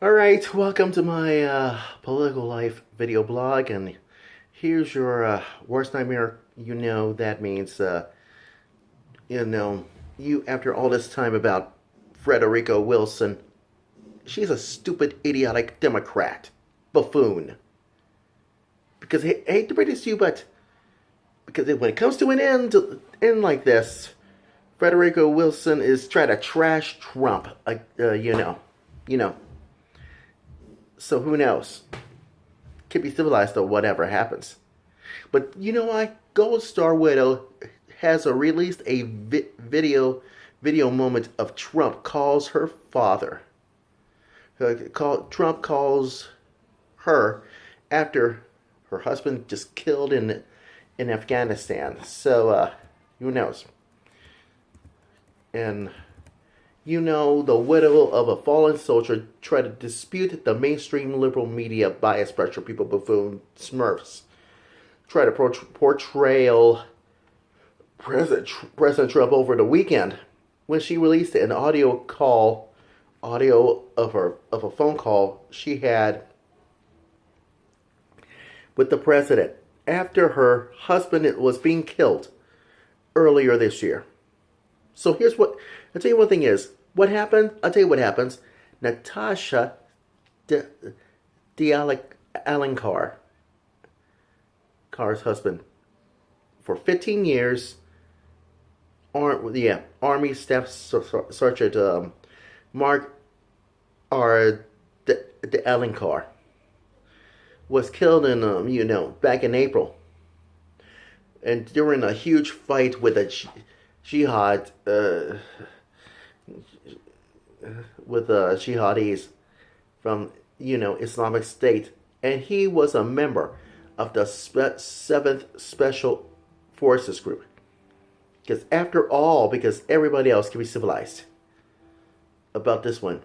Alright, welcome to my political life video blog, and here's your worst nightmare. You know that means, you, after all this time about Frederica Wilson, she's a stupid, idiotic Democrat. Buffoon. Because I hate to break this to you, but because when it comes to an end like this, Frederica Wilson is trying to trash Trump, you know. So who knows? Could be civilized or whatever happens. But you know what? Gold Star Widow has released a video moment of Trump calls her father. Trump calls her after her husband just killed in Afghanistan. So who knows? And the widow of a fallen soldier tried to dispute the mainstream liberal media bias pressure people buffoon Smurfs. Try to portray President Trump over the weekend when she released an audio of a phone call she had with the president after her husband was being killed earlier this year. So here's what I'll tell you. One thing is what happened. I'll tell you what happens. Natasha Alencar, Carr's husband, for 15 years. Army Staff Sergeant Mark R. De Alencar was killed in back in April, and during a huge fight with a jihad with jihadis from Islamic State, and he was a member of the 7th Special Forces Group. Because everybody else can be civilized about this one.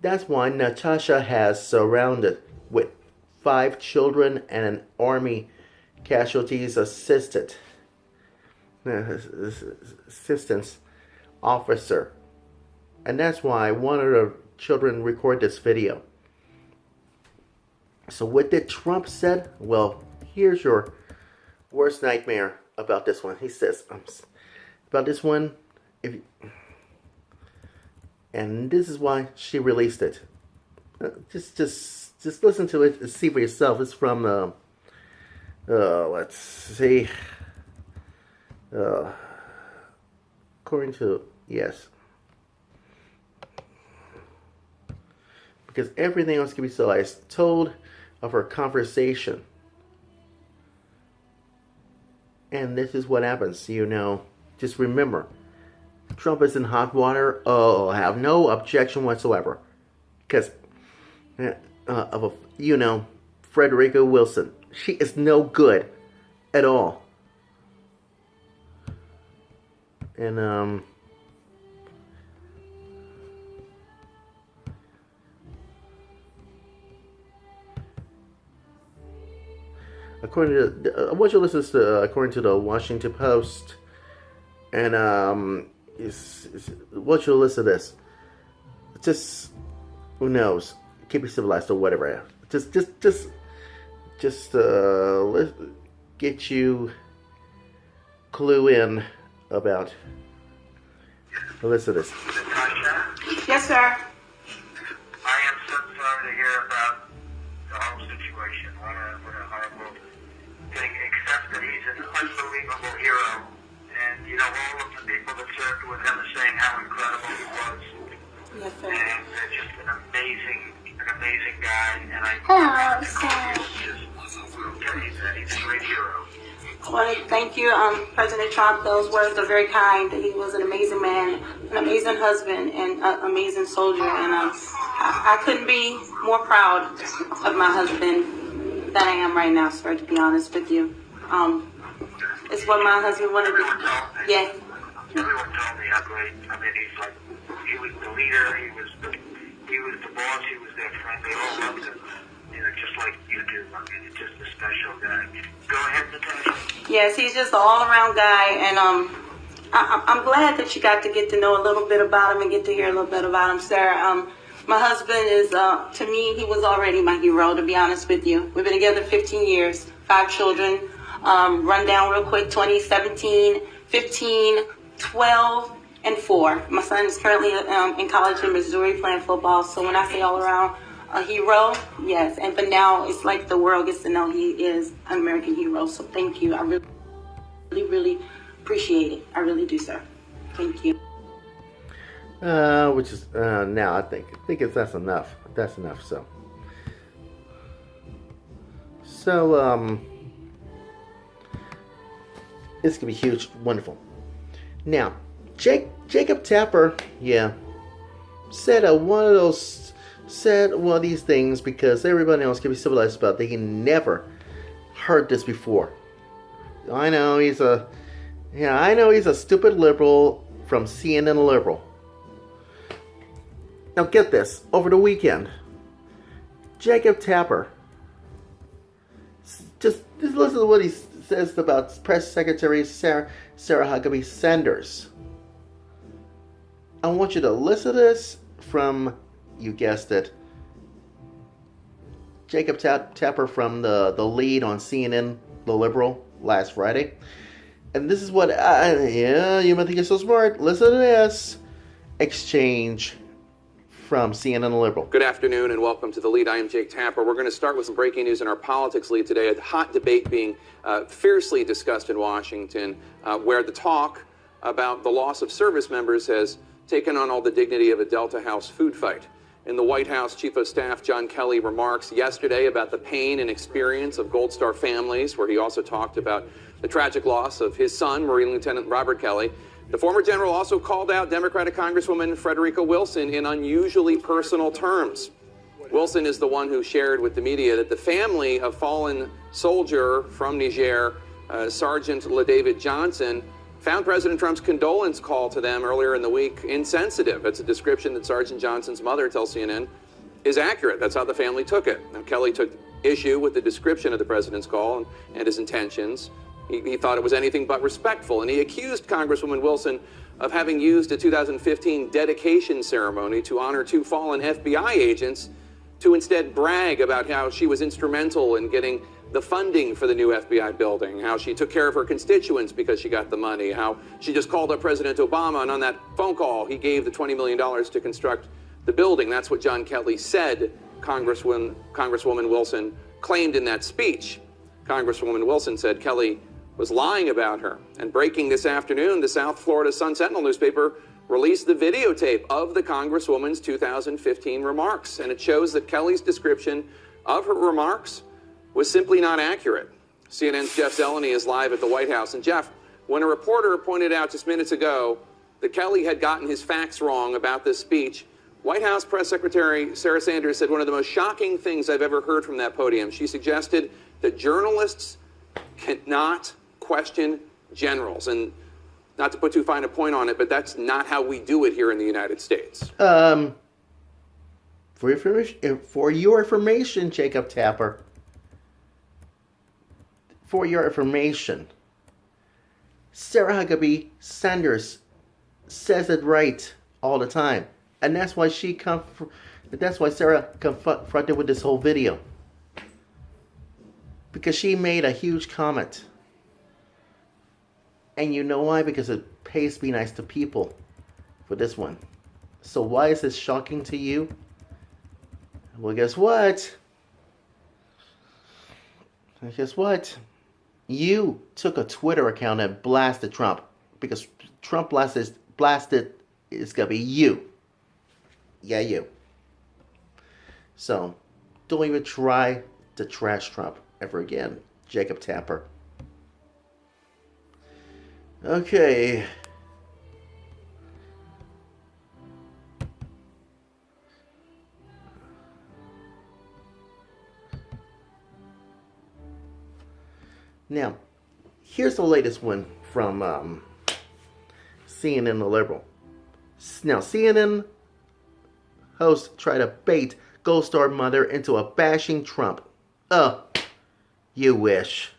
That's why Natasha has surrounded with 5 children and an army casualties assistance officer. And that's why one of the children recorded this video. So what did Trump said? Well, here's your worst nightmare about this one. He says about this one, and this is why she released it. Just listen to it and see for yourself. It's from let's see. According to because everything else can be civilized. Told of her conversation. And this is what happens, Just remember, Trump is in hot water. Oh, I have no objection whatsoever. Because Frederica Wilson. She is no good at all. And, according to, I want you to listen to, according to the Washington Post, and I want you to listen to this. Just, who knows? Keep it civilized or whatever. Just get you clue in about. Listen to this. Yes, sir. I am so sorry to hear about the whole situation. What a horrible thing, except that he's an unbelievable hero. And, all of the people that served with him are saying how incredible he was. Yes, sir. And just an amazing guy. And he's a great hero. Well, thank you, President Trump. Those words are very kind. He was an amazing man, an amazing husband, and an amazing soldier. And I couldn't be more proud of my husband than I am right now, sir, to be honest with you. It's what my husband wanted to do. Yes. Everyone told me how great. I mean, he was the leader. He was the boss. He was their friend. They all loved him. Just like you do. I mean, he's just a special guy. Go ahead, Natasha. Yes, he's just an all-around guy, and I'm glad that you got to get to know a little bit about him and get to hear a little bit about him, sir. My husband is, to me, he was already my hero, to be honest with you. We've been together 15 years, 5 children. Run down real quick, 2017, 15, 12, and 4. My son is currently in college in Missouri playing football. So when I say all around a hero, yes. And for now, it's like the world gets to know he is an American hero. So thank you. I really appreciate it. I really do, sir. Thank you. Which is now I think that's enough. That's enough. So it's gonna be huge, wonderful. Now, Jacob Tapper, said one of these things because everybody else can be civilized about. They never heard this before. I know he's a stupid liberal from CNN liberal. Now get this, over the weekend, Jacob Tapper, just listen to what he says about Press Secretary Sarah Huckabee Sanders. I want you to listen to this from, you guessed it, Jacob Tapper from the lead on CNN, The Liberal, last Friday. And this is what, you might think you're so smart. Listen to this exchange from CNN The Liberal. Good afternoon and welcome to The Lead. I am Jake Tapper. We're going to start with some breaking news in our politics lead today. A hot debate being fiercely discussed in Washington, where the talk about the loss of service members has taken on all the dignity of a Delta House food fight. In the White House, Chief of Staff John Kelly remarks yesterday about the pain and experience of Gold Star families, where he also talked about the tragic loss of his son, Marine Lieutenant Robert Kelly. The former general also called out Democratic Congresswoman Frederica Wilson in unusually personal terms. Wilson is the one who shared with the media that the family of fallen soldier from Niger, Sergeant LaDavid Johnson, found President Trump's condolence call to them earlier in the week insensitive. It's a description that Sergeant Johnson's mother tells CNN is accurate. That's how the family took it. Now, Kelly took issue with the description of the president's call and his intentions. He thought it was anything but respectful, and he accused Congresswoman Wilson of having used a 2015 dedication ceremony to honor 2 fallen FBI agents to instead brag about how she was instrumental in getting the funding for the new FBI building, how she took care of her constituents because she got the money, how she just called up President Obama, and on that phone call, he gave the $20 million to construct the building. That's what John Kelly said Congresswoman Wilson claimed in that speech. Congresswoman Wilson said Kelly was lying about her. And breaking this afternoon, the South Florida Sun-Sentinel newspaper released the videotape of the Congresswoman's 2015 remarks. And it shows that Kelly's description of her remarks was simply not accurate. CNN's Jeff Zeleny is live at the White House. And Jeff, when a reporter pointed out just minutes ago that Kelly had gotten his facts wrong about this speech, White House Press Secretary Sarah Sanders said one of the most shocking things I've ever heard from that podium. She suggested that journalists cannot question generals. And not to put too fine a point on it, but that's not how we do it here in the United States. For your information, Jacob Tapper, for your information, Sarah Huckabee Sanders says it right all the time, and that's why Sarah confronted with this whole video, because she made a huge comment. And you know why? Because it pays to be nice to people for this one. So why is this shocking to you? Well, guess what? You took a Twitter account and blasted Trump. Because Trump blasted, it's going to be you. Yeah, you. So, don't even try to trash Trump ever again, Jacob Tapper. Okay. Now, here's the latest one from CNN The Liberal. Now, CNN hosts try to bait Gold Star mother into a bashing Trump. You wish.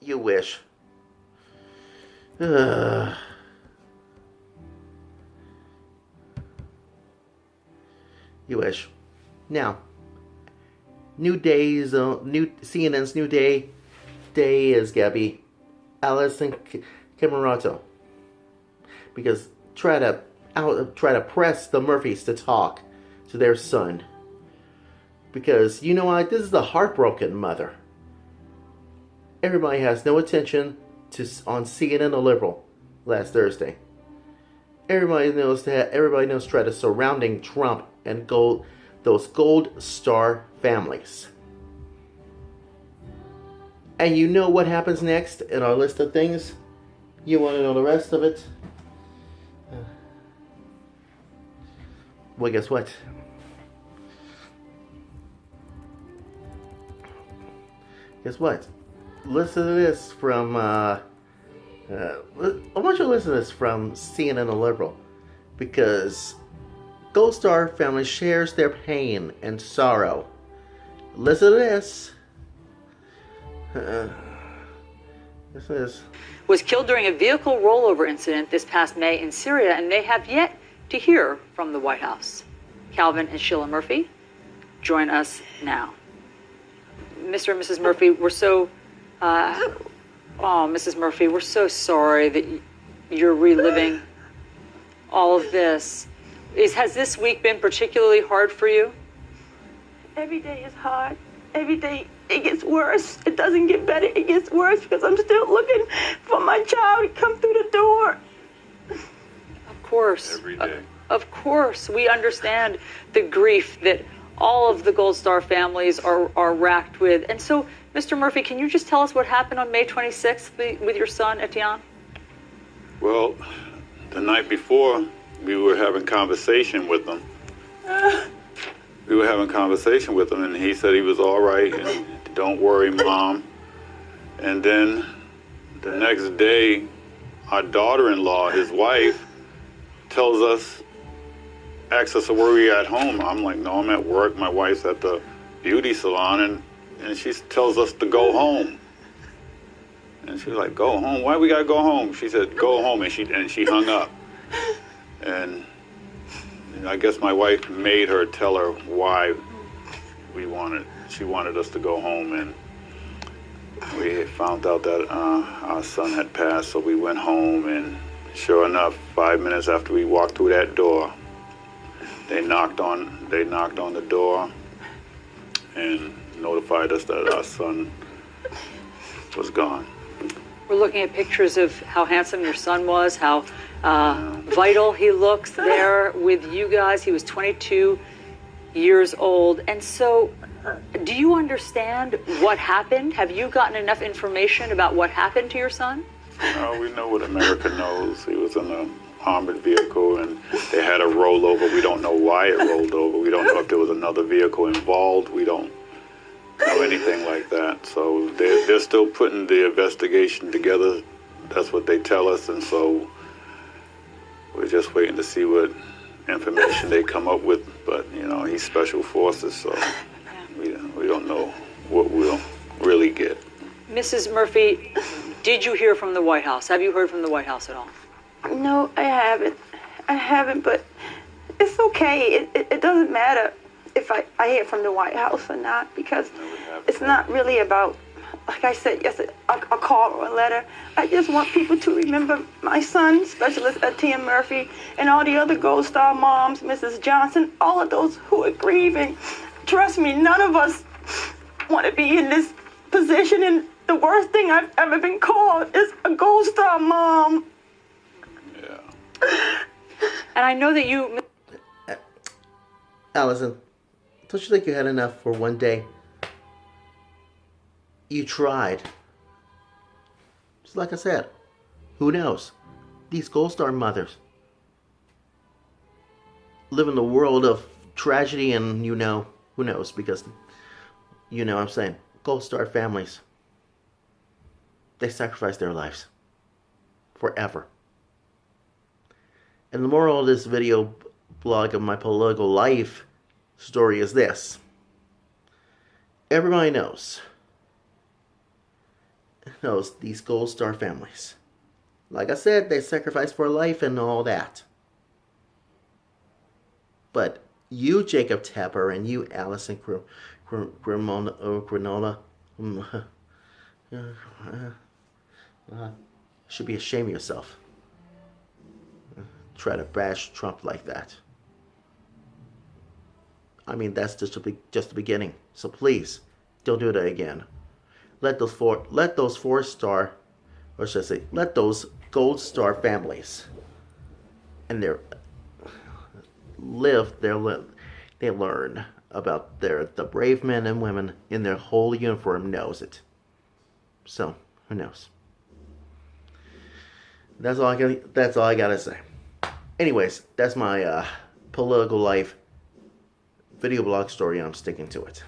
You wish. You wish. Now, new new CNN's new day is Gabby, Allison Camerato, because try to press the Murphys to talk to their son, because you know what, this is a heartbroken mother. Everybody has no attention on CNN or Liberal last Thursday. Everybody knows try to surrounding Trump and those Gold Star families. And you know what happens next in our list of things? You want to know the rest of it? Well, guess what? Guess what? Listen to this from, I want you to listen to this from CNN and Liberal, because Gold Star family shares their pain and sorrow. Listen to this. This is... was killed during a vehicle rollover incident this past May in Syria, and they have yet to hear from the White House. Calvin and Sheila Murphy join us now. Mr. and Mrs. Murphy, we're so, Mrs. Murphy, we're so sorry that you're reliving all of this. Has this week been particularly hard for you? Every day is hard. Every day it gets worse. It doesn't get better. It gets worse because I'm still looking for my child to come through the door. Of course. Every day. Of course. We understand the grief that all of the Gold Star families are racked with. And so, Mr. Murphy, can you just tell us what happened on May 26th with your son, Etienne? Well, the night before, we were having conversation with him. We were having conversation with him, and he said he was all right, and don't worry, Mom. And then the next day, our daughter-in-law, his wife, asks us where we at home. I'm like, no, I'm at work. My wife's at the beauty salon, and she tells us to go home. And she's like, go home? Why we gotta go home? She said, go home, and she hung up. And I guess my wife made her tell her why she wanted us to go home, and we found out that our son had passed, so we went home, and sure enough, 5 minutes after we walked through that door, they knocked on the door and notified us that our son was gone. We're looking at pictures of how handsome your son was, how vital he looks there with you guys. He was 22 years old. And so, do you understand what happened? Have you gotten enough information about what happened to your son? We know what America knows. He was in an armored vehicle, and they had a rollover. We don't know why it rolled over. We don't know if there was another vehicle involved. We don't know anything like that. So they're still putting the investigation together. That's what they tell us, and so we're just waiting to see what information they come up with. But, he's special forces, so we don't know what we'll really get. Mrs. Murphy, did you hear from the White House? Have you heard from the White House at all? No, I haven't, but it's okay. It doesn't matter if I hear from the White House or not, because it's not really about, like I said yesterday, a call or a letter. I just want people to remember my son, Specialist Etienne Murphy, and all the other Gold Star moms, Mrs. Johnson, all of those who are grieving. Trust me, none of us want to be in this position, and the worst thing I've ever been called is a Gold Star mom. Yeah. And I know that you... Allison, don't you think you had enough for one day? You tried. Just like I said, who knows? These Gold Star mothers live in the world of tragedy, and who knows, because what I'm saying, Gold Star families, they sacrifice their lives forever. And the moral of this video blog of my political life story is this. Everybody knows these Gold Star families. Like I said, they sacrifice for life and all that. But you, Jacob Tapper, and you, Allison Granola, should be ashamed of yourself. Try to bash Trump like that. I mean, that's just the beginning. So please, don't do that again. Let those 4-star, or should I say, let those gold star families and they learn about the brave men and women in their whole uniform knows it. So who knows? That's all I gotta say. Anyways, that's my political life video blog story, and I'm sticking to it.